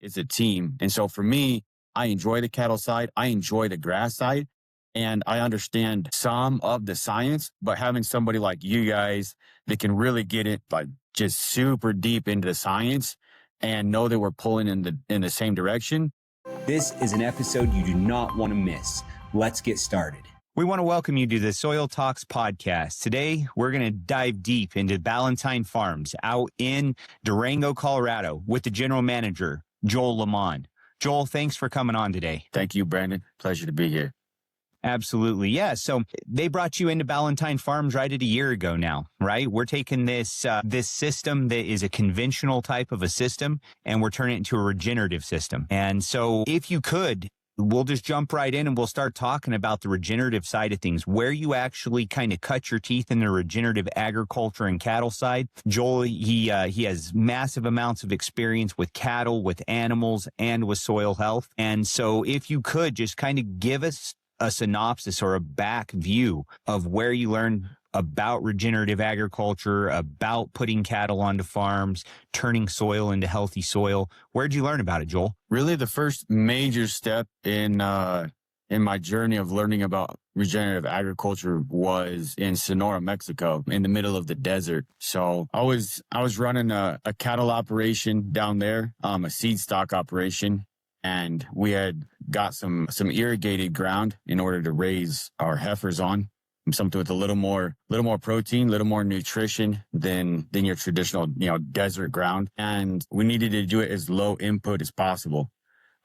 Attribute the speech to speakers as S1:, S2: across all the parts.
S1: it's a team. And so for me, I enjoy the cattle side. I enjoy the grass side. And I understand some of the science, but having somebody like you guys that can really get it like just super deep into the science and know that we're pulling in the same direction.
S2: This is an episode you do not want to miss. Let's get started.
S3: We want to welcome you to the Soil Talks podcast. Today, we're going to dive deep into Ballantine Farms out in Durango, Colorado with the general manager, Joel Leman. Joel, thanks for coming on today.
S1: Thank you, Brandon. Pleasure to be here.
S3: Absolutely. Yeah. So they brought you into Ballantine Farms right at a year ago now, right? We're taking this system that is a conventional type of a system and we're turning it into a regenerative system. And so if you could, we'll just jump right in and we'll start talking about the regenerative side of things, where you actually kind of cut your teeth in the regenerative agriculture and cattle side. Joel, he has massive amounts of experience with cattle, with animals, and with soil health. And so if you could just kind of give us a synopsis or a back view of where you learned about regenerative agriculture, about putting cattle onto farms, turning soil into healthy soil. Where'd you learn about it, Joel?
S1: Really, the first major step in my journey of learning about regenerative agriculture was in Sonora, Mexico, in the middle of the desert. So I was running a cattle operation down there, a seed stock operation. And we had got some irrigated ground in order to raise our heifers on, something with a little more protein, a little more nutrition than your traditional, desert ground. And we needed to do it as low input as possible.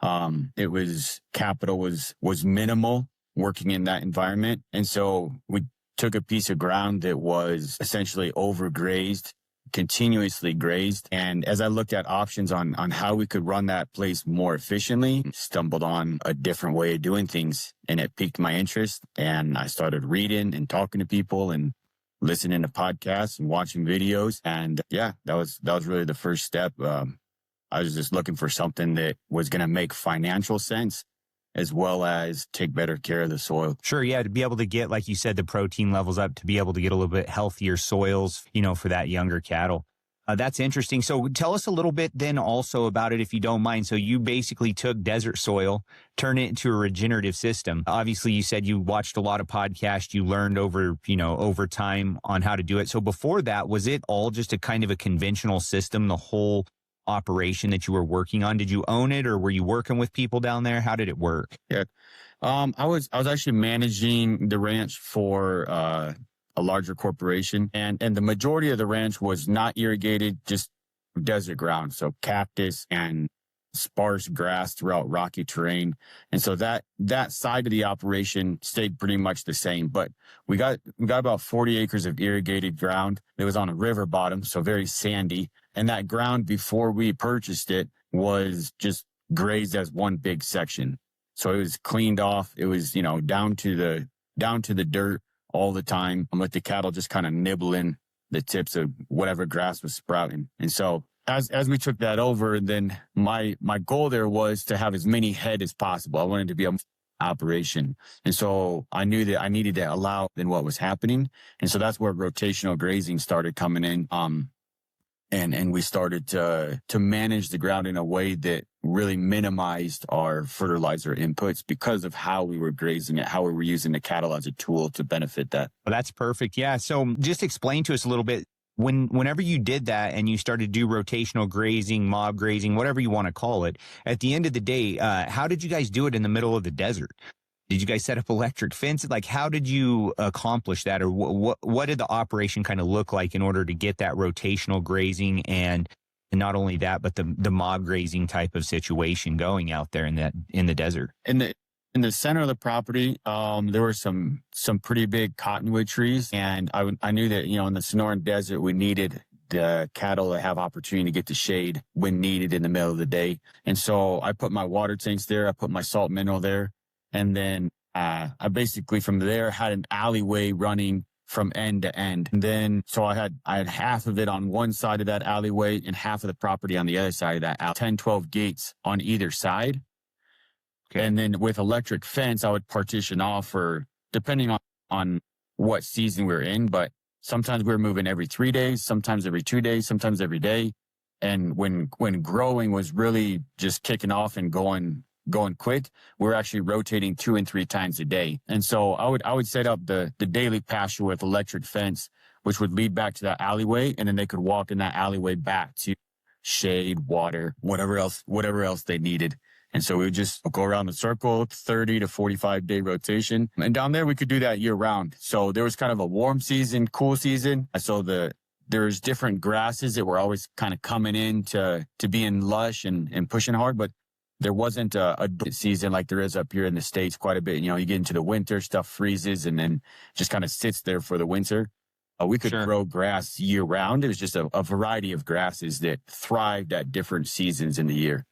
S1: Capital was minimal working in that environment. And so we took a piece of ground that was essentially overgrazed, continuously grazed. And as I looked at options on how we could run that place more efficiently, stumbled on a different way of doing things, and it piqued my interest. And I started reading and talking to people and listening to podcasts and watching videos. And yeah, that was really the first step. I was just looking for something that was going to make financial sense, as well as take better care of the soil.
S3: Sure, yeah, to be able to get, like you said, the protein levels up, to be able to get a little bit healthier soils, for that younger cattle. That's interesting. So tell us a little bit then also about it, if you don't mind. So you basically took desert soil, turned it into a regenerative system. Obviously, you said you watched a lot of podcasts, you learned over time on how to do it. So before that, was it all just a kind of a conventional system, the whole operation that you were working on? Did you own it, or were you working with people down there? How did it work?
S1: Yeah. I was actually managing the ranch for a larger corporation, and the majority of the ranch was not irrigated, just desert ground. So cactus and sparse grass throughout rocky terrain. And so that side of the operation stayed pretty much the same, but we got about 40 acres of irrigated ground. It was on a river bottom, so very sandy. And that ground, before we purchased it, was just grazed as one big section. So it was cleaned off. It was, down to the dirt all the time, and let the cattle just kind of nibbling the tips of whatever grass was sprouting. And so as we took that over, then my goal there was to have as many head as possible. I wanted to be an operation. And so I knew that I needed to allow in what was happening. And so that's where rotational grazing started coming in. And we started to manage the ground in a way that really minimized our fertilizer inputs because of how we were grazing it, how we were using the cattle as a tool to benefit that.
S3: Well, that's perfect. Yeah. So just explain to us a little bit, whenever you did that and you started to do rotational grazing, mob grazing, whatever you want to call it, at the end of the day, how did you guys do it in the middle of the desert? Did you guys set up electric fences? Like, how did you accomplish that? Or what did the operation kind of look like in order to get that rotational grazing and not only that, but the mob grazing type of situation going out there in the desert?
S1: In the center of the property, there were some pretty big cottonwood trees. And I knew that, in the Sonoran Desert, we needed the cattle to have opportunity to get the shade when needed in the middle of the day. And so I put my water tanks there. I put my salt mineral there. And then I basically from there had an alleyway running from end to end. And then, so I had half of it on one side of that alleyway and half of the property on the other side of that, 10, 12 gates on either side. Okay. And then with electric fence, I would partition off, or depending on what season we're in, but sometimes we're moving every 3 days, sometimes every 2 days, sometimes every day. And when growing was really just kicking off and going quick, we're actually rotating 2 and 3 times a day. And so I would set up the daily pasture with electric fence, which would lead back to that alleyway, and then they could walk in that alleyway back to shade, water, whatever else they needed. And so we would just go around the circle, 30 to 45 day rotation. And down there, we could do that year round. So there was kind of a warm season, cool season. So there's different grasses that were always kind of coming in to being lush and pushing hard, but there wasn't a season like there is up here in the States quite a bit. You know, you get into the winter, stuff freezes and then just kind of sits there for the winter. We could grow grass year round. It was just a variety of grasses that thrived at different seasons in the year.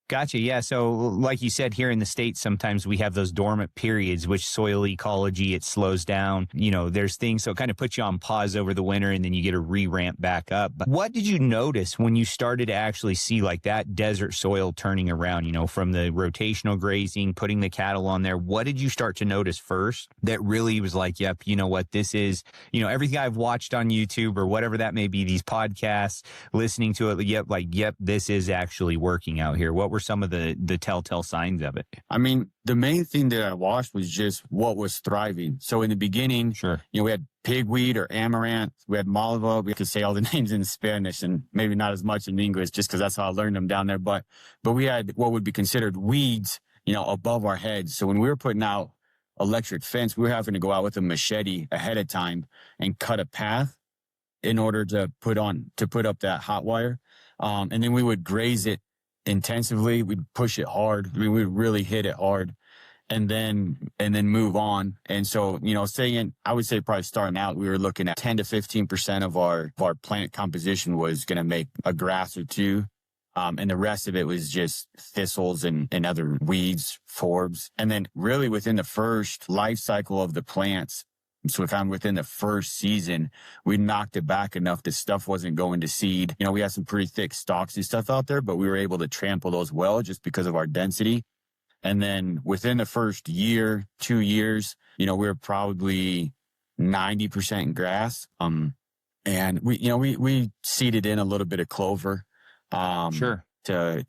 S3: Gotcha. Yeah. So like you said, here in the States, sometimes we have those dormant periods, which soil ecology, it slows down. You know, there's things, so it kind of puts you on pause over the winter and then you get a re-ramp back up. But what did you notice when you started to actually see like that desert soil turning around, you know, from the rotational grazing, putting the cattle on there? What did you start to notice first that really was like, yep, you know what, this is, you know, everything I've watched on YouTube or whatever that may be, these podcasts, listening to it, yep, this is actually working out here. What were some of the telltale signs of it?
S1: I mean, the main thing that I watched was just what was thriving. So in the beginning, you know, we had pigweed or amaranth, we had malva. We could say all the names in Spanish and maybe not as much in English just because that's how I learned them down there. But we had what would be considered weeds, you know, above our heads. So when we were putting out electric fence, we were having to go out with a machete ahead of time and cut a path in order to put up that hot wire. And then we would graze it intensively. We'd push it hard. We would really hit it hard and then move on. And so, you know, I would say probably starting out, we were looking at 10 to 15% of our plant composition was going to make a grass or two. And the rest of it was just thistles and other weeds, forbs. And then really within the first life cycle of the plants, so if I'm within the first season, we knocked it back enough that stuff wasn't going to seed. You know, we had some pretty thick stalks and stuff out there, but we were able to trample those well just because of our density. And then within the first year, 2 years, you know, we were probably 90% grass. And we seeded in a little bit of clover, to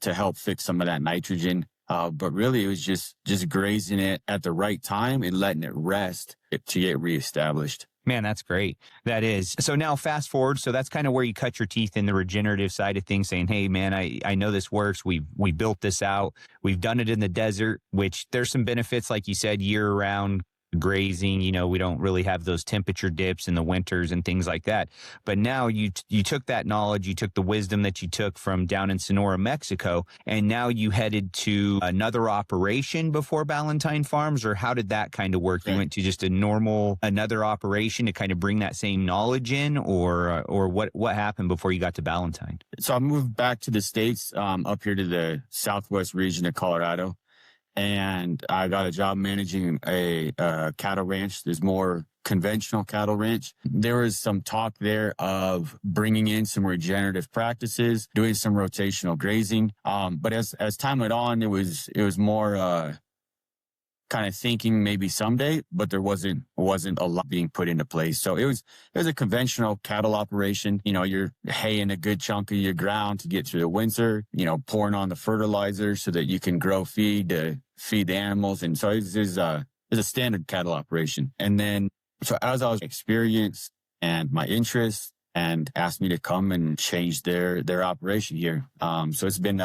S1: help fix some of that nitrogen. But really, it was just grazing it at the right time and letting it rest to get reestablished.
S3: Man, that's great. That is. So now fast forward. So that's kind of where you cut your teeth in the regenerative side of things, saying, hey, man, I know this works. We built this out. We've done it in the desert, which there's some benefits, like you said, year round grazing. You know, we don't really have those temperature dips in the winters and things like that. But now you took that knowledge, you took the wisdom that you took from down in Sonora, Mexico, and now you headed to another operation before Ballantine Farms, or how did that kind of work? You went to just another operation to kind of bring that same knowledge in, or what happened before you got to Ballantine?
S1: So I moved back to the States, up here to the southwest region of Colorado. And I got a job managing a cattle ranch. There's more conventional cattle ranch. There was some talk there of bringing in some regenerative practices, doing some rotational grazing. But as time went on, it was more kind of thinking maybe someday, but there wasn't a lot being put into place. So it was a conventional cattle operation. You know, you're haying a good chunk of your ground to get through the winter, you know, pouring on the fertilizer so that you can grow feed to feed the animals. And so it's a standard cattle operation. And then, so as I was experienced and my interests, and asked me to come and change their operation here. So it's been,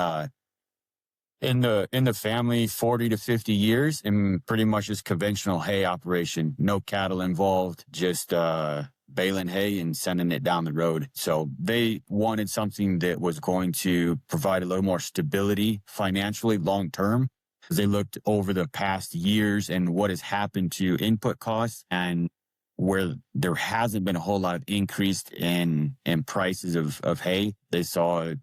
S1: in the family 40 to 50 years, and pretty much just conventional hay operation, no cattle involved, just baling hay and sending it down the road. So they wanted something that was going to provide a little more stability financially long term. They looked over the past years and what has happened to input costs, and where there hasn't been a whole lot of increase in prices of hay. They saw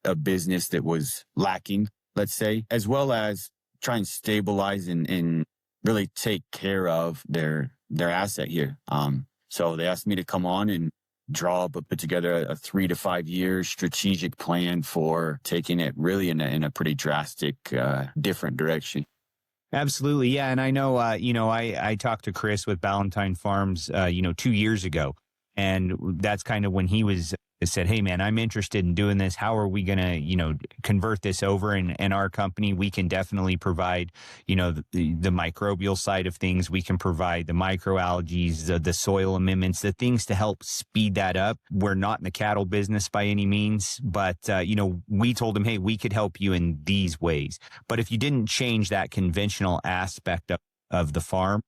S1: a business that was lacking, let's say, as well as try and stabilize and really take care of their asset here. So they asked me to come on and put together a 3 to 5 year strategic plan for taking it really in a pretty drastic, different direction.
S3: Absolutely. Yeah. And I know, I talked to Chris with Ballantine Farms, 2 years ago. And that's kind of when he was that said, hey man, I'm interested in doing this. How are we going to, convert this over in our company? We can definitely provide, the microbial side of things. We can provide the microalgae, the soil amendments, the things to help speed that up. We're not in the cattle business by any means, but, we told them, hey, we could help you in these ways. But if you didn't change that conventional aspect of the farm,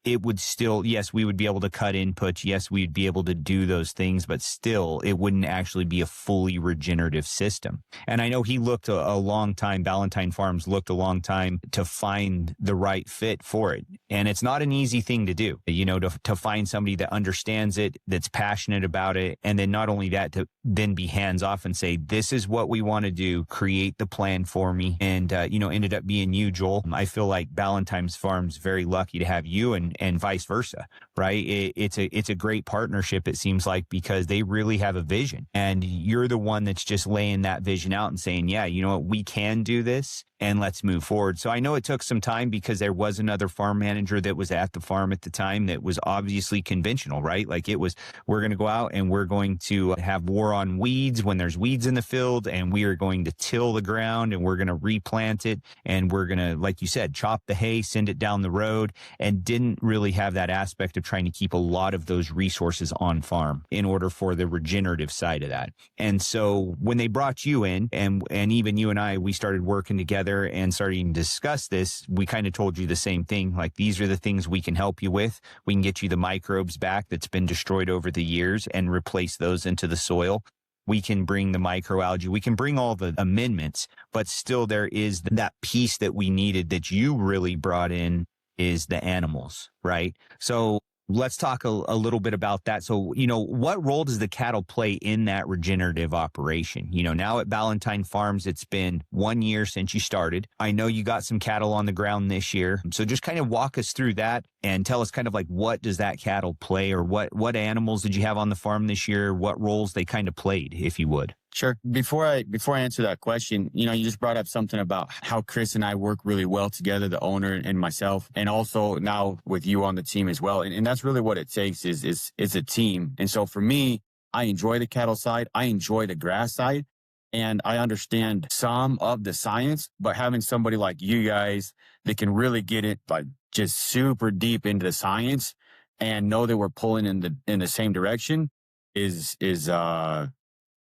S3: it would still, yes, we would be able to cut inputs. Yes, we'd be able to do those things, but still it wouldn't actually be a fully regenerative system. And I know he looked a long time, Ballantine Farms looked a long time to find the right fit for it. And it's not an easy thing to do, to find somebody that understands it, that's passionate about it. And then not only that, to then be hands off and say, this is what we want to do, create the plan for me. And, ended up being you, Joel. I feel like Ballantine Farms very lucky to have you and vice versa, right? It's a great partnership, it seems like, because they really have a vision, and you're the one that's just laying that vision out and saying, yeah, you know what, we can do this and let's move forward. So I know it took some time because there was another farm manager that was at the farm at the time that was obviously conventional, right? Like it was, we're going to go out and we're going to have war on weeds when there's weeds in the field, and we are going to till the ground and we're going to replant it, and we're going to, like you said, chop the hay, send it down the road, and didn't really have that aspect of trying to keep a lot of those resources on farm in order for the regenerative side of that. And so when they brought you in, and even you and I, we started working together and starting to discuss this, we kind of told you the same thing. Like, these are the things we can help you with. We can get you the microbes back that's been destroyed over the years and replace those into the soil. We can bring the microalgae. We can bring all the amendments, but still there is that piece that we needed that you really brought in, is the animals, right? So let's talk a little bit about that. So, what role does the cattle play in that regenerative operation? Now at Ballantine Farms, it's been 1 year since you started. I know you got some cattle on the ground this year. So just kind of walk us through that and tell us kind of like, what does that cattle play, or what animals did you have on the farm this year? What roles they kind of played, if you would?
S1: Sure. Before I answer that question, you just brought up something about how Chris and I work really well together, the owner and myself, and also now with you on the team as well. And that's really what it takes is a team. And so for me, I enjoy the cattle side. I enjoy the grass side, and I understand some of the science, but having somebody like you guys that can really get it like just super deep into the science and know that we're pulling in the same direction is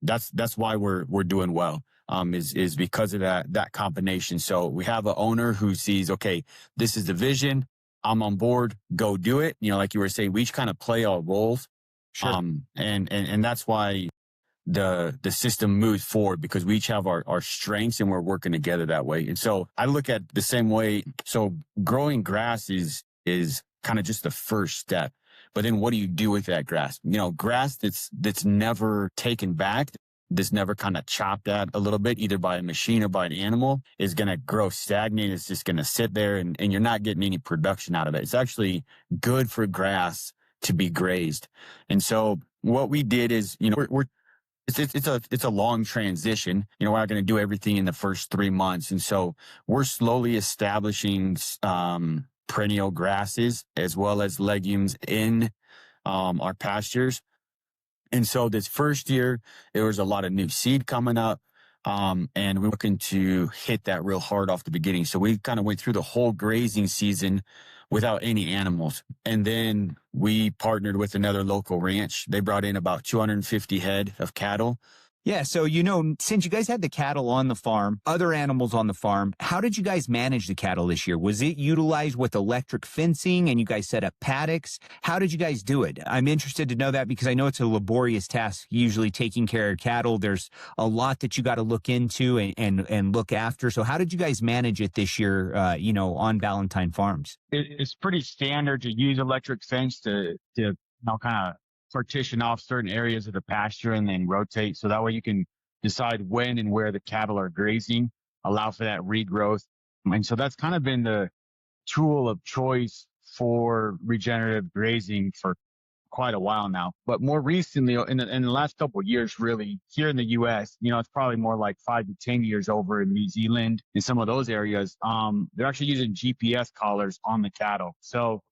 S1: that's why we're doing well, is because of that combination. So we have an owner who sees, okay, this is the vision, I'm on board, go do it. Like you were saying, we each kind of play our roles.
S3: Sure.
S1: And that's why the system moves forward, because we each have our strengths and we're working together that way. And so I look at the same way. So growing grass is kind of just the first step. But then what do you do with that grass? Grass that's never taken back, that's never kind of chopped at a little bit, either by a machine or by an animal, is going to grow stagnant. It's just going to sit there and you're not getting any production out of it. It's actually good for grass to be grazed. And so what we did is, it's a long transition. We're not going to do everything in the first 3 months. And so we're slowly establishing, perennial grasses as well as legumes in our pastures. And so this first year, there was a lot of new seed coming up, and we're looking to hit that real hard off the beginning. So we kind of went through the whole grazing season without any animals. And then we partnered with another local ranch. They brought in about 250 head of cattle.
S3: Yeah. So, since you guys had the cattle on the farm, other animals on the farm, how did you guys manage the cattle this year? Was it utilized with electric fencing and you guys set up paddocks? How did you guys do it? I'm interested to know that, because I know it's a laborious task, usually taking care of cattle. There's a lot that you got to look into and look after. So how did you guys manage it this year, on Ballantine Farms?
S1: It's pretty standard to use electric fence to kind of partition off certain areas of the pasture and then rotate. So that way you can decide when and where the cattle are grazing, allow for that regrowth. And so that's kind of been the tool of choice for regenerative grazing for quite a while now. But more recently, in the last couple of years, really, here in the U.S., it's probably more like 5 to 10 years over in New Zealand, in some of those areas, they're actually using GPS collars on the cattle. So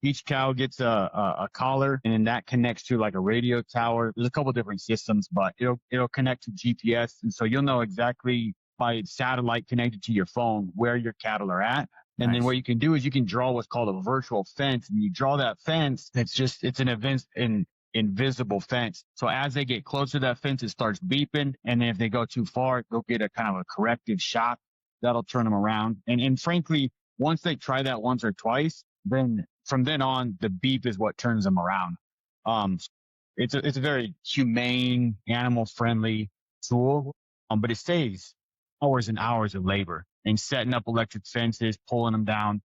S1: Each cow gets a collar, and then that connects to like a radio tower. There's a couple different systems, but it'll connect to GPS, and so you'll know exactly by satellite connected to your phone where your cattle are at. And then
S3: Nice.
S1: what you can do is you can draw what's called a virtual fence, and you draw that fence. It's an invisible fence. So as they get closer to that fence, it starts beeping, and then if they go too far, they'll get a kind of a corrective shock that'll turn them around. And frankly, once they try that once or twice, then from then on, the beep is what turns them around. Um, it's a very humane, animal friendly tool, but it saves hours and hours of labor and setting up electric fences, pulling them down.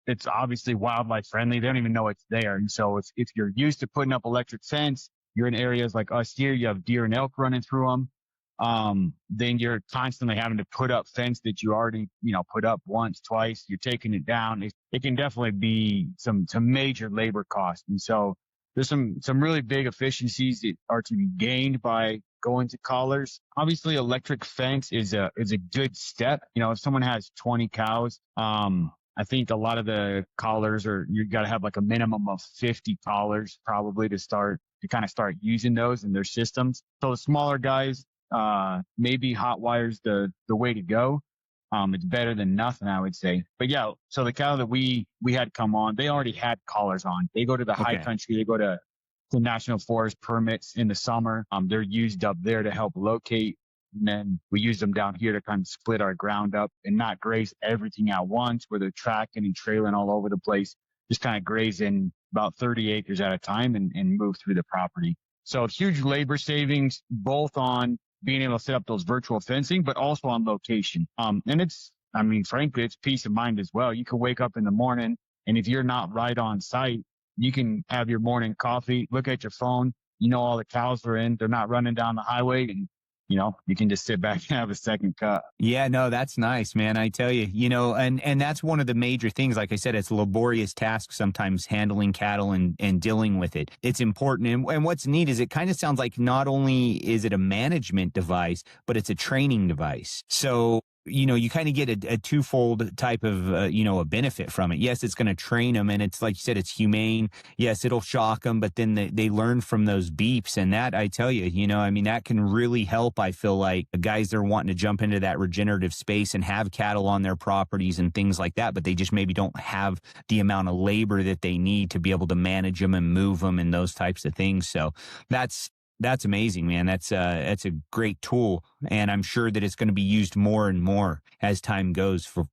S1: It's obviously wildlife friendly. They don't even know it's there. And so if you're used to putting up electric fence, you're in areas like us here, you have deer and elk running through them. Then you're constantly having to put up fence that you already, put up once, twice. You're taking it down. It can definitely be some major labor costs. And so there's some really big efficiencies that are to be gained by going to collars. Obviously, electric fence is a good step. If someone has 20 cows, I think a lot of the collars you got to have like a minimum of 50 collars probably to kind of start using those in their systems. So the smaller guys, maybe hot wires the way to go. It's better than nothing, I would say. But yeah, so the cow that we had come on, they already had collars on. They go to the high country, they go to the national forest permits in the summer. They're used up there to help locate. And then we use them down here to kind of split our ground up and not graze everything at once where they're tracking and trailing all over the place. Just kind of graze in about 30 acres at a time and move through the property. So huge labor savings, both on being able to set up those virtual fencing, but also on location. And frankly, it's peace of mind as well. You can wake up in the morning, and if you're not right on site, you can have your morning coffee, look at your phone, all the cows are in, they're not running down the highway, and you can just sit back and have a second cut.
S3: Yeah, no, that's nice, man. I tell you, and that's one of the major things. Like I said, it's a laborious task sometimes handling cattle and dealing with it. It's important. And what's neat is it kind of sounds like not only is it a management device, but it's a training device. So you kind of get a twofold type of, a benefit from it. Yes, it's going to train them. And it's like you said, it's humane. Yes, it'll shock them, but then they learn from those beeps. And that, I tell you, that can really help. I feel like the guys that are wanting to jump into that regenerative space and have cattle on their properties and things like that, but they just maybe don't have the amount of labor that they need to be able to manage them and move them and those types of things. So that's amazing, man. That's a great tool, and I'm sure that it's going to be used more and more as time goes for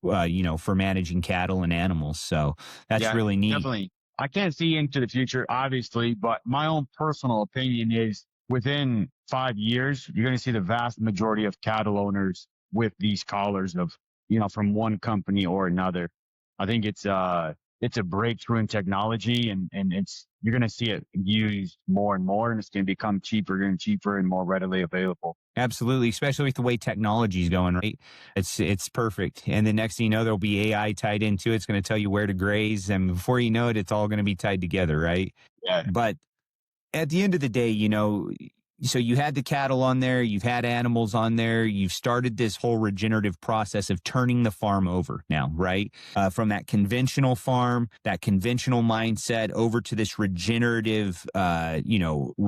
S3: managing cattle and animals. So that's really neat.
S1: Definitely. I can't see into the future, obviously, but my own personal opinion is within 5 years, you're going to see the vast majority of cattle owners with these collars from one company or another. I think it's a breakthrough in technology, and you're going to see it used more and more, and it's going to become cheaper and cheaper and more readily available.
S3: Absolutely, especially with the way technology is going, right? It's perfect. And the next thing you know, there'll be AI tied into it. It's going to tell you where to graze, and before you know it, it's all going to be tied together, right?
S1: Yeah.
S3: But at the end of the day, so you had the cattle on there, you've had animals on there, you've started this whole regenerative process of turning the farm over now, right? From that conventional farm, that conventional mindset over to this regenerative,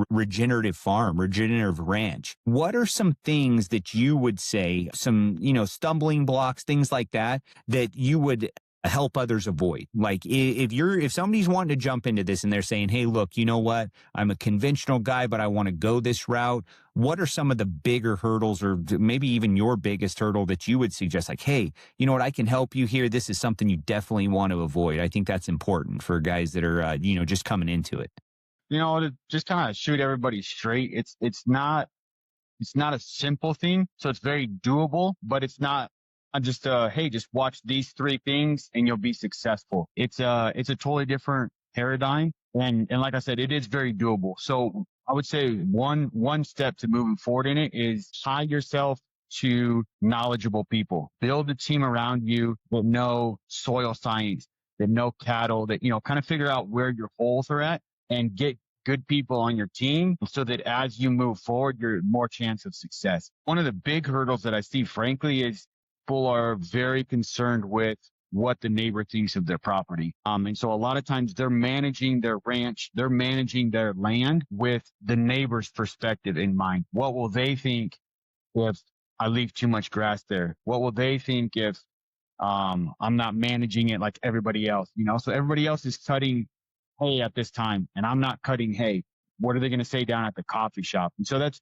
S3: regenerative farm, regenerative ranch. What are some things that you would say, some, stumbling blocks, things like that you would help others avoid? Like if somebody's wanting to jump into this and they're saying, hey, look, you know what? I'm a conventional guy, but I want to go this route. What are some of the bigger hurdles, or maybe even your biggest hurdle that you would suggest? Like, hey, you know what? I can help you here. This is something you definitely want to avoid. I think that's important for guys that are, just coming into it.
S1: To just kind of shoot everybody straight. It's not a simple thing. So it's very doable, but it's not just hey, just watch these 3 things and you'll be successful. It's a totally different paradigm, and like I said, it is very doable. So I would say one step to moving forward in it is tie yourself to knowledgeable people. Build a team around you that know soil science, that know cattle, that kind of figure out where your holes are at, and get good people on your team so that as you move forward, you're more chance of success. One of the big hurdles that I see, frankly, is people are very concerned with what the neighbor thinks of their property. And so a lot of times they're managing their ranch, they're managing their land with the neighbor's perspective in mind. What will they think if I leave too much grass there? What will they think if I'm not managing it like everybody else? So everybody else is cutting hay at this time, and I'm not cutting hay. What are they going to say down at the coffee shop? And so that's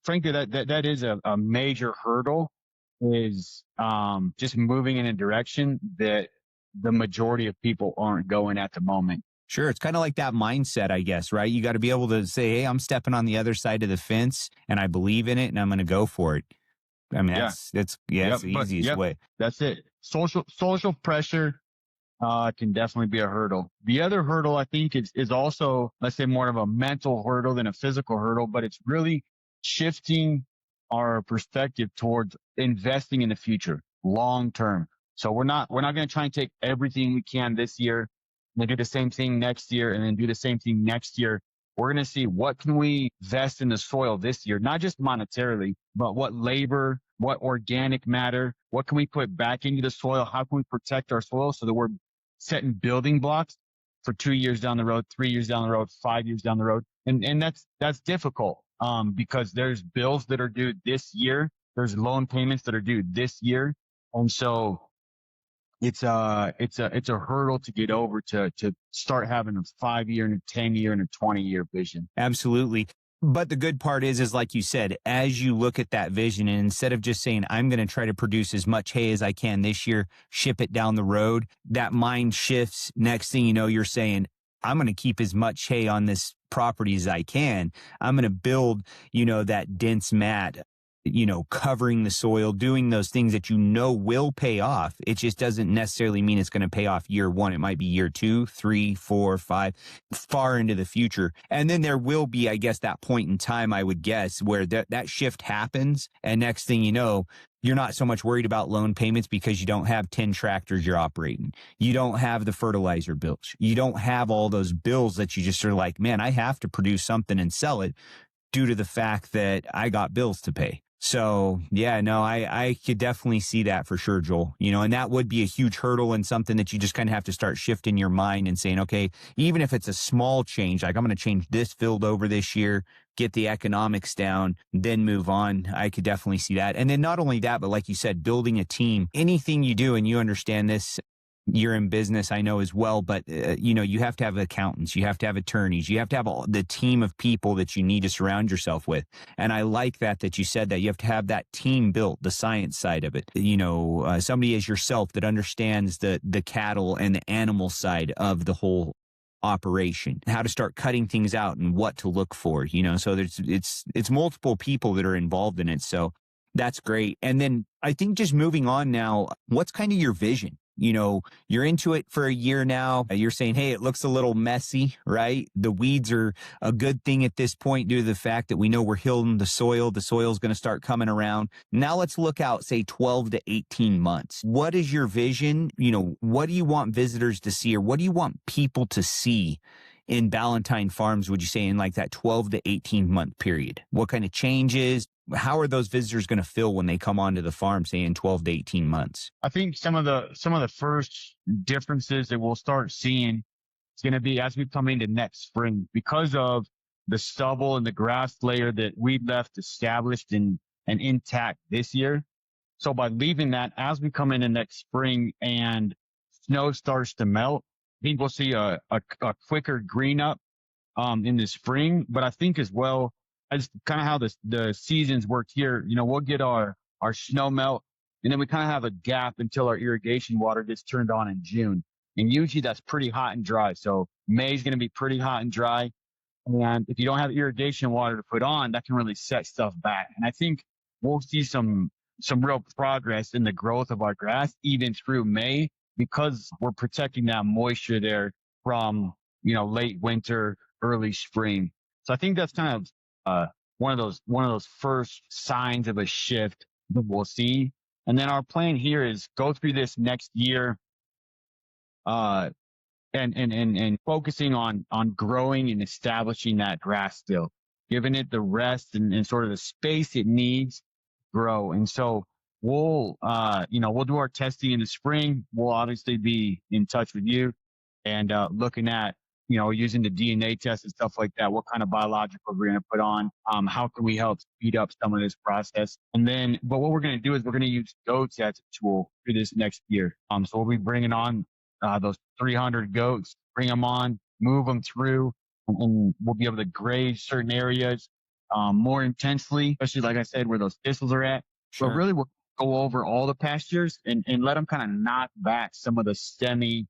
S1: frankly that is a major hurdle, is just moving in a direction that the majority of people aren't going at the moment.
S3: Sure. It's kind of like that mindset, I guess, right? You got to be able to say, hey, I'm stepping on the other side of the fence and I believe in it and I'm going to go for it. I mean, that's the easiest way.
S1: That's it. Social pressure can definitely be a hurdle. The other hurdle, I think, is also, let's say, more of a mental hurdle than a physical hurdle, but it's really shifting our perspective towards investing in the future, long term. So we're not going to try and take everything we can this year and then do the same thing next year and then do the same thing next year. We're going to see what can we invest in the soil this year, not just monetarily, but what labor, what organic matter, what can we put back into the soil? How can we protect our soil so that we're setting building blocks for 2 years down the road, 3 years down the road, 5 years down the road. And that's difficult because there's bills that are due this year. There's loan payments that are due this year. And so it's a hurdle to get over to start having a 5-year and a 10-year and a 20-year vision.
S3: Absolutely. But the good part is like you said, as you look at that vision, and instead of just saying, I'm going to try to produce as much hay as I can this year, ship it down the road, that mind shifts. Next thing you know, you're saying, I'm going to keep as much hay on this property as I can. I'm going to build, that dense mat, covering the soil, doing those things that will pay off. It just doesn't necessarily mean it's going to pay off year one. It might be year 2, 3, 4, 5, far into the future. And then there will be, I guess, that point in time, I would guess, where that shift happens. And next thing you know, you're not so much worried about loan payments because you don't have 10 tractors you're operating. You don't have the fertilizer bills. You don't have all those bills that you just are like, man, I have to produce something and sell it due to the fact that I got bills to pay. So yeah, no, I could definitely see that for sure, Joel, and that would be a huge hurdle and something that you just kind of have to start shifting your mind and saying, okay, even if it's a small change, like I'm going to change this field over this year, get the economics down, then move on. I could definitely see that. And then not only that, but like you said, building a team, anything you do, and you understand this, you're in business, I know as well, but you have to have accountants, you have to have attorneys, you have to have the team of people that you need to surround yourself with. And I like that you said that you have to have that team built, the science side of it. Somebody as yourself that understands the cattle and the animal side of the whole operation, how to start cutting things out and what to look for. So it's multiple people that are involved in it. So that's great. And then I think just moving on now, what's kind of your vision? You're into it for a year now. You're saying, hey, it looks a little messy, right? The weeds are a good thing at this point due to the fact that we know we're healing the soil. The soil's going to start coming around. Now let's look out, say 12 to 18 months. What is your vision? What do you want visitors to see, or what do you want people to see in Ballantine Farms, would you say, in like that 12 to 18 month period? What kind of changes? How are those visitors going to feel when they come onto the farm, say in 12 to 18 months?
S1: I think some of the first differences that we'll start seeing is going to be as we come into next spring, because of the stubble and the grass layer that we left established and intact this year. So by leaving that, as we come into next spring and snow starts to melt, I think we'll see a quicker green up in the spring. But I think as well, as kind of how the seasons work here, we'll get our snow melt, and then we kind of have a gap until our irrigation water gets turned on in June. And usually that's pretty hot and dry. So May is going to be pretty hot and dry. And if you don't have irrigation water to put on, that can really set stuff back. And I think we'll see some real progress in the growth of our grass even through May, because we're protecting that moisture there from, late winter, early spring. So I think that's kind of one of those first signs of a shift that we'll see. And then our plan here is go through this next year and focusing on growing and establishing that grass still, giving it the rest and sort of the space it needs to grow. And so we'll do our testing in the spring. We'll obviously be in touch with you and looking at, using the DNA test and stuff like that. What kind of biologicals we're going to put on? How can we help speed up some of this process? And then, but what we're going to do is we're going to use goats as a tool for this next year. So we'll be bringing on those 300 goats, bring them on, move them through, and we'll be able to graze certain areas more intensely, especially like I said, where those thistles are at. But really, we'll go over all the pastures and let them kind of knock back some of the stemmy,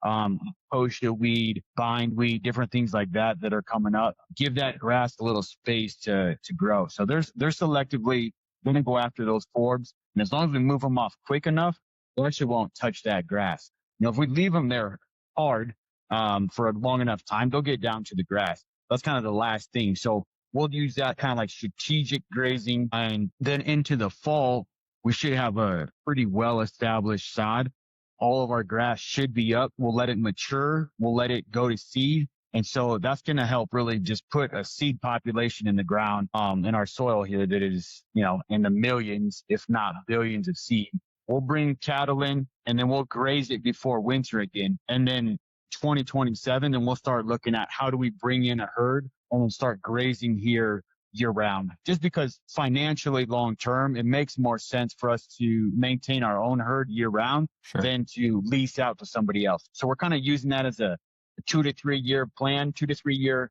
S1: kochia weed, bindweed, different things like that that are coming up. Give that grass a little space to grow. So they're selectively going to go after those forbs, and as long as we move them off quick enough, they actually won't touch that grass. If we leave them there hard for a long enough time, they'll get down to the grass. That's kind of the last thing. So we'll use that kind of like strategic grazing, and then into the fall, we should have a pretty well-established sod. All of our grass should be up. We'll let it mature. We'll let it go to seed. And so that's going to help really just put a seed population in the ground, in our soil here that is, in the millions, if not billions of seed. We'll bring cattle in and then we'll graze it before winter again. And then 2027, then we'll start looking at how do we bring in a herd and we'll start grazing here year round. Just because financially long term, it makes more sense for us to maintain our own herd year round than to lease out to somebody else. So we're kind of using that as a 2 to 3 year plan, 2 to 3 year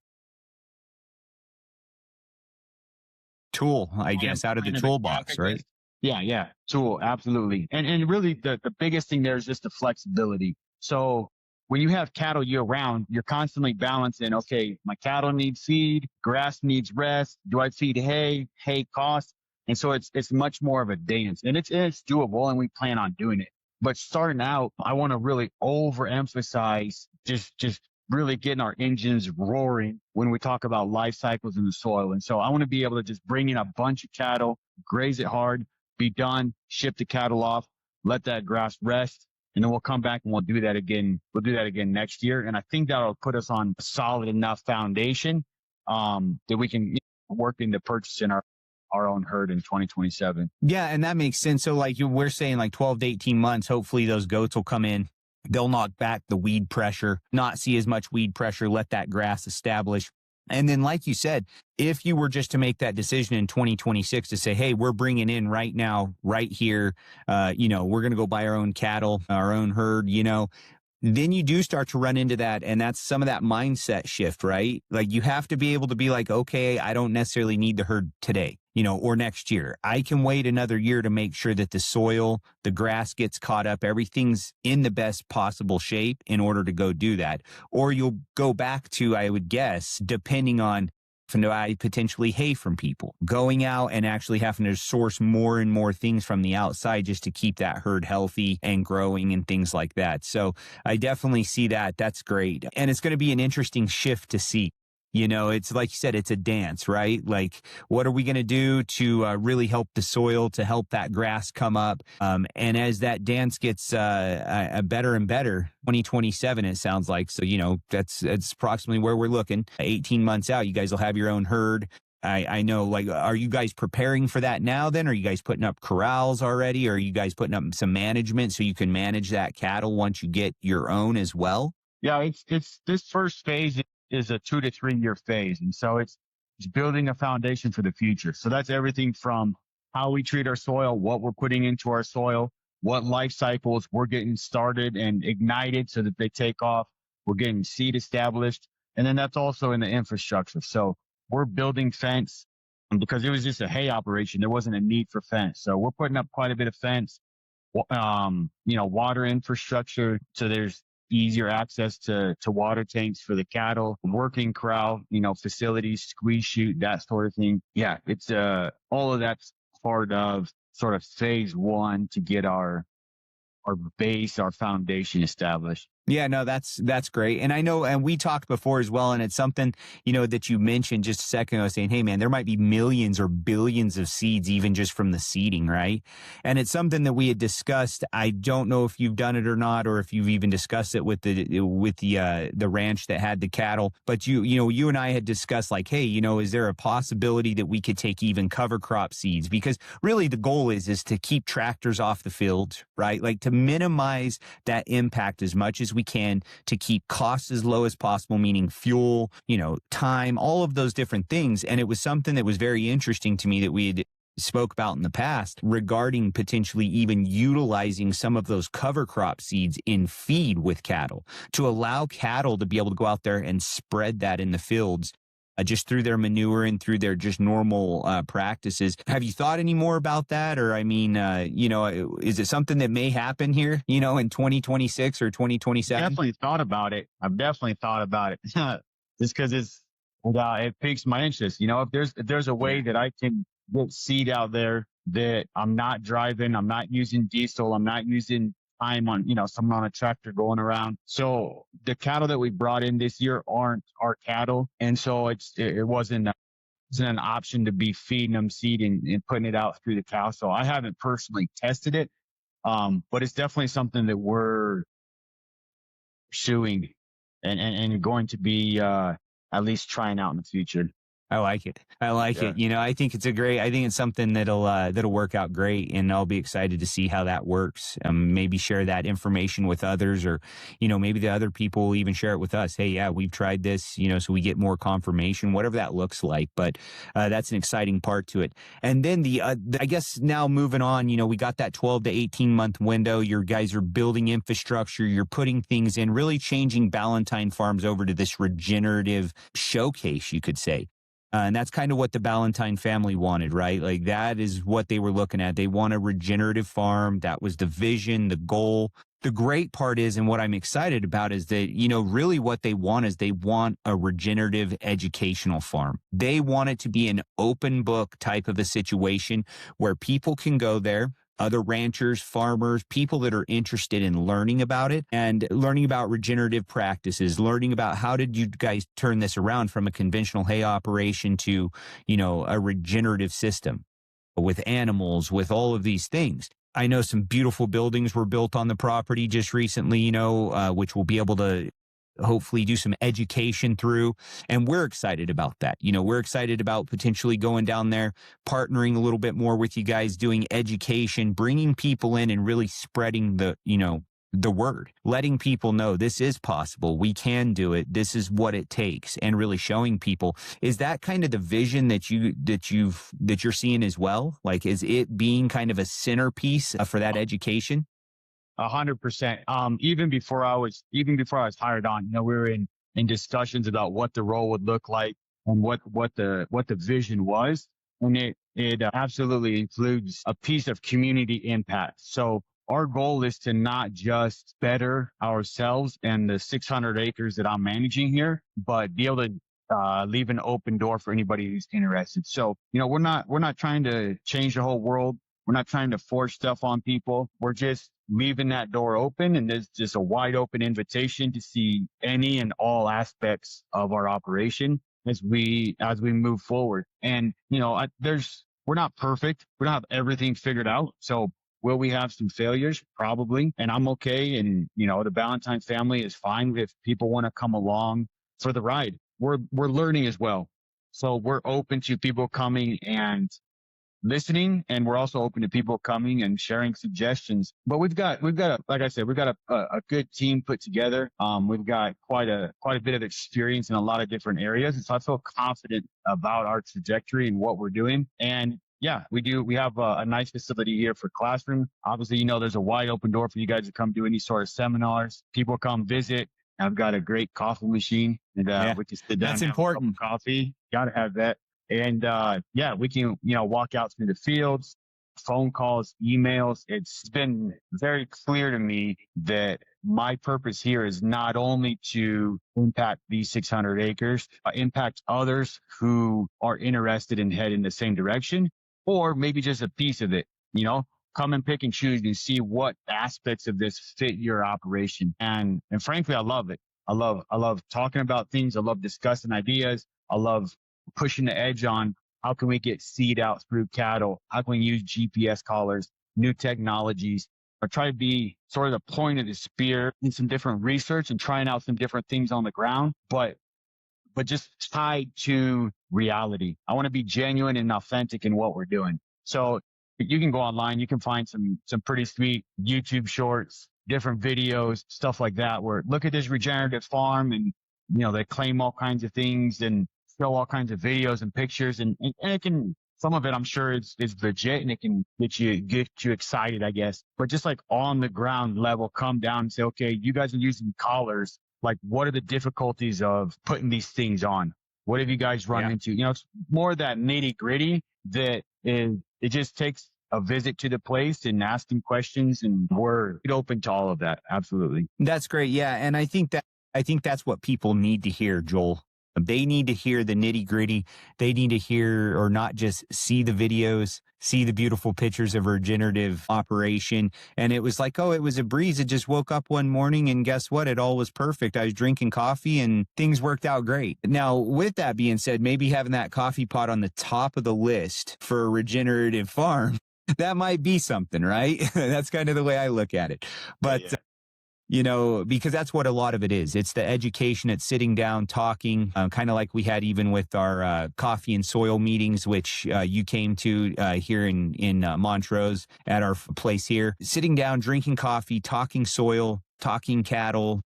S3: tool, I guess, out of the toolbox, right?
S1: Yeah. Tool, absolutely. And really the biggest thing there is just the flexibility. So when you have cattle year round, you're constantly balancing, okay, my cattle need feed, grass needs rest. Do I feed hay? Hay costs. And so it's much more of a dance, and it's doable, and we plan on doing it. But starting out, I want to really overemphasize just really getting our engines roaring when we talk about life cycles in the soil. And so I want to be able to just bring in a bunch of cattle, graze it hard, be done, ship the cattle off, let that grass rest. And then we'll come back and we'll do that again. We'll do that again next year. And I think that'll put us on a solid enough foundation that we can work into purchasing our own herd in 2027.
S3: Yeah, and that makes sense. So like we're saying like 12 to 18 months, hopefully those goats will come in. They'll knock back the weed pressure, not see as much weed pressure, let that grass establish. And then, like you said, if you were just to make that decision in 2026 to say, hey, we're bringing in right now, right here, we're going to go buy our own cattle, our own herd, then you do start to run into that. And that's some of that mindset shift, right? Like you have to be able to be like, okay, I don't necessarily need the herd today, or next year. I can wait another year to make sure that the soil, the grass gets caught up, everything's in the best possible shape in order to go do that. Or you'll go back to, I would guess, depending on potentially hay from people, going out and actually having to source more and more things from the outside just to keep that herd healthy and growing and things like that. So I definitely see that. That's great. And it's going to be an interesting shift to see. It's like you said, it's a dance, right? Like, what are we going to do to really help the soil, to help that grass come up? And as that dance gets better and better, 2027, it sounds like. So, that's approximately where we're looking. 18 months out, you guys will have your own herd. I know, like, are you guys preparing for that now then? Are you guys putting up corrals already? Or are you guys putting up some management so you can manage that cattle once you get your own as well?
S1: Yeah, it's this first phase is a 2 to 3 year phase. And so it's building a foundation for the future. So that's everything from how we treat our soil, what we're putting into our soil, what life cycles we're getting started and ignited so that they take off. We're getting seed established. And then that's also in the infrastructure. So we're building fence because it was just a hay operation. There wasn't a need for fence. So we're putting up quite a bit of fence, water infrastructure. So there's easier access to water tanks for the cattle, working corral, facilities, squeeze chute, that sort of thing. Yeah, it's all of that's part of sort of phase one to get our base, our foundation established.
S3: Yeah, no, that's great. And I know, and we talked before as well, and it's something, that you mentioned just a second ago saying, hey man, there might be millions or billions of seeds even just from the seeding, right? And it's something that we had discussed. I don't know if you've done it or not, or if you've even discussed it with the ranch that had the cattle, but you and I had discussed like, hey, is there a possibility that we could take even cover crop seeds? Because really the goal is to keep tractors off the field, right? Like to minimize that impact as much as we can, to keep costs as low as possible, meaning fuel, time, all of those different things. And it was something that was very interesting to me that we had spoke about in the past regarding potentially even utilizing some of those cover crop seeds in feed with cattle to allow cattle to be able to go out there and spread that in the fields, just through their manure and through their just normal practices. Have you thought any more about that? Or, I mean, is it something that may happen here, in 2026 or 2027?
S1: Definitely thought about it. I've definitely thought about it just because it piques my interest. If there's a way that I can get seed out there that I'm not driving, I'm not using diesel, I'm not using time on, someone on a tractor going around. So the cattle that we brought in this year aren't our cattle. And so it wasn't an option to be feeding them seed and putting it out through the cow. So I haven't personally tested it. But it's definitely something that we're pursuing and going to be at least trying out in the future.
S3: I like it. I like it. I think I think it's something that'll work out great, and I'll be excited to see how that works. Maybe share that information with others, or, maybe the other people will even share it with us. Hey, yeah, we've tried this, so we get more confirmation, whatever that looks like. But that's an exciting part to it. And then I guess now moving on, we got that 12 to 18 month window. Your guys are building infrastructure. You're putting things in, really changing Ballantine Farms over to this regenerative showcase, you could say. And that's kind of what the Ballantine family wanted, right? Like that is what they were looking at. They want a regenerative farm. That was the vision, the goal. The great part is, and what I'm excited about is that, really what they want is they want a regenerative educational farm. They want it to be an open book type of a situation where people can go there, other ranchers, farmers, people that are interested in learning about it and learning about regenerative practices, learning about how did you guys turn this around from a conventional hay operation to, a regenerative system with animals, with all of these things. I know some beautiful buildings were built on the property just recently, which will be able to hopefully do some education through. And we're excited about that. We're excited about potentially going down there, partnering a little bit more with you guys, doing education, bringing people in and really spreading the word, letting people know this is possible. We can do it. This is what it takes, and really showing people. Is that kind of the vision that you're seeing as well? Like, is it being kind of a centerpiece for that education?
S1: 100%. Even before I was hired on, we were in discussions about what the role would look like and what the vision was. And it absolutely includes a piece of community impact. So our goal is to not just better ourselves and the 600 acres that I'm managing here, but be able to leave an open door for anybody who's interested. So, we're not trying to change the whole world. We're not trying to force stuff on people. We're just leaving that door open, and there's just a wide open invitation to see any and all aspects of our operation as we move forward. And we're not perfect. We don't have everything figured out. So will we have some failures? Probably. And I'm okay. And the Ballantine family is fine if people want to come along for the ride. We're learning as well. So we're open to people coming and listening, and we're also open to people coming and sharing suggestions. But we've got like I said, we've got a good team put together. We've got quite a bit of experience in a lot of different areas, and so I feel confident about our trajectory and what we're doing. And yeah, we do. We have a nice facility here for classroom. Obviously, there's a wide open door for you guys to come do any sort of seminars. People come visit. I've got a great coffee machine, and we can sit down.
S3: That's important.
S1: Coffee, got to have that. And we can, walk out through the fields, phone calls, emails. It's been very clear to me that my purpose here is not only to impact these 600 acres, impact others who are interested in heading the same direction, or maybe just a piece of it. come and pick and choose and see what aspects of this fit your operation. And frankly, I love it. I love talking about things. I love discussing ideas. I love pushing the edge on how can we get seed out through cattle? How can we use GPS collars, new technologies, or try to be sort of the point of the spear in some different research and trying out some different things on the ground, but just tied to reality. I want to be genuine and authentic in what we're doing. So you can go online, you can find some pretty sweet YouTube shorts, different videos, stuff like that, where look at this regenerative farm and, they claim all kinds of things and show all kinds of videos and pictures and it can, some of it I'm sure is legit and it can get you excited, I guess. But just like on the ground level, come down and say, okay, you guys are using collars. Like, what are the difficulties of putting these things on? What have you guys run into? It's more that nitty gritty that is, it just takes a visit to the place and asking questions, and we're open to all of that. Absolutely.
S3: That's great. Yeah. And I think that's what people need to hear, Joel. They need to hear the nitty gritty. They need to hear, or not just see the videos, see the beautiful pictures of a regenerative operation. And it was like, oh, it was a breeze. It just woke up one morning and guess what? It all was perfect. I was drinking coffee and things worked out great. Now, with that being said, maybe having that coffee pot on the top of the list for a regenerative farm, that might be something, right? That's kind of the way I look at it. But because that's what a lot of it is. It's the education, it's sitting down, talking, kind of like we had even with our coffee and soil meetings, which you came to here in Montrose at our place here. Sitting down, drinking coffee, talking soil, talking cattle,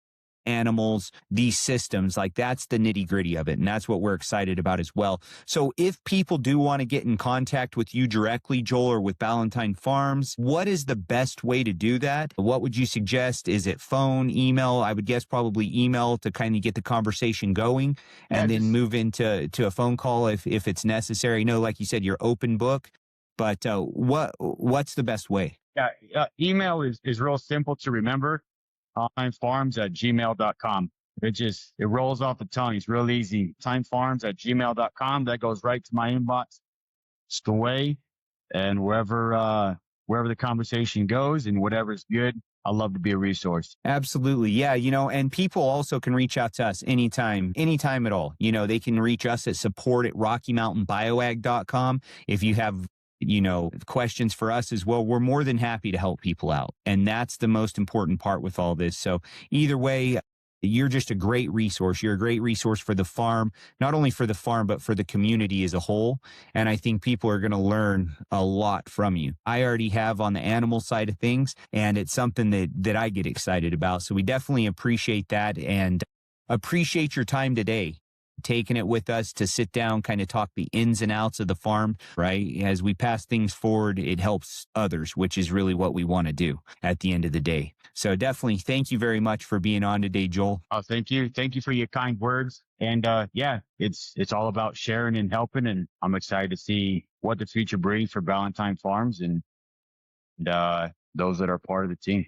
S3: animals, these systems, like that's the nitty gritty of it. And that's what we're excited about as well. So if people do want to get in contact with you directly, Joel, or with Ballantine Farms, what is the best way to do that? What would you suggest? Is it phone, email? I would guess probably email to kind of get the conversation going and then move into a phone call if it's necessary. No, like you said, you're open book, but what's the best way?
S1: Yeah, email is real simple to remember. timefarms@gmail.com. It rolls off the tongue. It's real easy. timefarms@gmail.com. That goes right to my inbox. It's the way. And wherever the conversation goes and whatever's good, I love to be a resource.
S3: Absolutely. Yeah. And people also can reach out to us anytime at all. They can reach us at support@rockymountainbioag.com. If you have questions for us as well, we're more than happy to help people out. And that's the most important part with all this. So either way, you're just a great resource. You're a great resource for the farm, not only for the farm, but for the community as a whole. And I think people are going to learn a lot from you. I already have on the animal side of things, and it's something that I get excited about. So we definitely appreciate that and appreciate your time today, taking it with us to sit down, kind of talk the ins and outs of the farm, right? As we pass things forward, it helps others, which is really what we want to do at the end of the day. So definitely thank you very much for being on today, Joel.
S1: Oh, thank you. Thank you for your kind words. And it's all about sharing and helping. And I'm excited to see what the future brings for Ballantine Farms and those that are part of the team.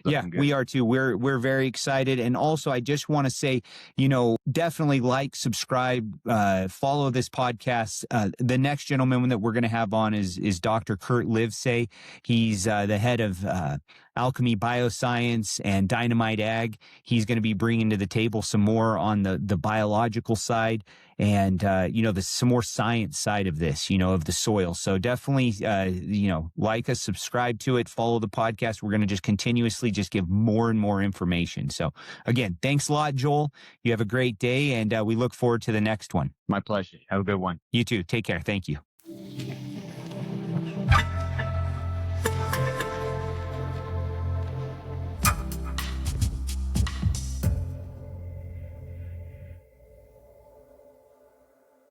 S3: Yeah, we are too. We're very excited. And also, I just want to say, definitely like, subscribe, follow this podcast. The next gentleman that we're going to have on is Dr. Kurt Livesay. He's the head of Alchemy Bioscience and Dynamite Ag. He's going to be bringing to the table some more on the biological side and, some more science side of this, of the soil. So definitely, like us, subscribe to it, follow the podcast. We're going to just continuously just give more and more information. So again, thanks a lot, Joel. You have a great day, and we look forward to the next one.
S1: My pleasure. Have a good one.
S3: You too. Take care. Thank you.